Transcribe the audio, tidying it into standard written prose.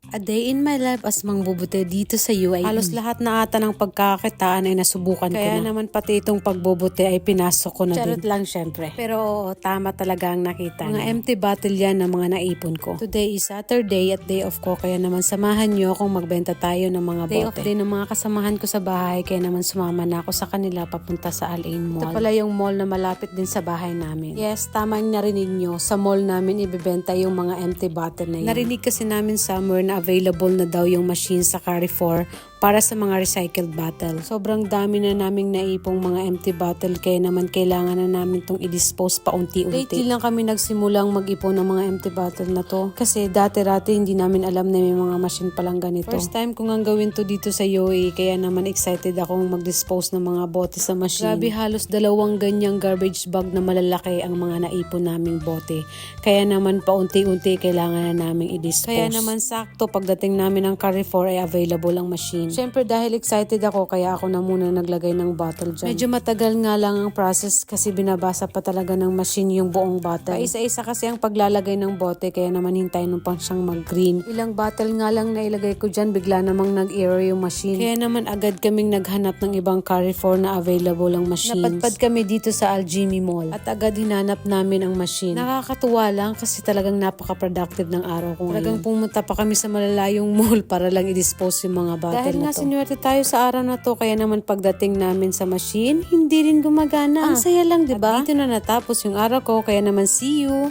A day in my life as mangbubuti dito sa UAE. Halos lahat na ata ng pagkakakitaan ay nasubukan ko na. Kaya naman pati itong pagbubuti ay pinasok ko na din. Charot lang syempre. Pero oo, tama talaga ang nakita. Mga empty bottle yan ng mga naipon ko. Today is Saturday at day off ko, kaya naman samahan nyo akong magbenta tayo ng mga bote. Day off din ng mga kasamahan ko sa bahay, kaya naman sumama na ako sa kanila papunta sa Al Ain Mall. Ito pala yung mall na malapit din sa bahay namin. Yes, tama yung narinig nyo. Sa mall namin ibebenta yung mga empty bottle na yun. Narinig kasi namin somewhere na available na daw yung machine sa Carrefour para sa mga recycled bottle. Sobrang dami na naming naipong mga empty bottle, kaya naman kailangan na namin itong i-dispose paunti-unti. Lately lang kami nagsimulang mag-ipon ng mga empty bottle na to. Kasi dati-rati hindi namin alam na may mga machine palang ganito. First time ko nga gawin to dito sa UAE, kaya naman excited akong mag-dispose ng mga bote sa machine. Grabe, halos 2 ganyang garbage bag na malalaki ang mga naipon naming bote. Kaya naman paunti-unti kailangan na naming i-dispose. Kaya naman sakto pagdating namin ng Carrefour ay available ang machine. Siyempre dahil excited ako, kaya ako na muna naglagay ng bottle dyan. Medyo matagal nga lang ang process kasi binabasa pa talaga ng machine yung buong bottle. Paisa-isa kasi ang paglalagay ng bote, kaya naman hintayin mo pang siyang mag-green. Ilang bottle nga lang na ilagay ko dyan, bigla namang nag-error yung machine. Kaya naman agad kaming naghanap ng ibang Carrefour na available ang machines. Napadpad kami dito sa Al Jimmy Mall at agad hinanap namin ang machine. Nakakatuwa lang kasi talagang napaka-productive ng araw ko. Talagang pumunta pa kami sa malalayong mall para lang i-dispose yung mga bottle. Dahil nga sinuwerte tayo sa araw na to, kaya naman pagdating namin sa machine, hindi rin gumagana. Ang saya lang, diba? At dito na natapos yung araw ko, kaya naman see you!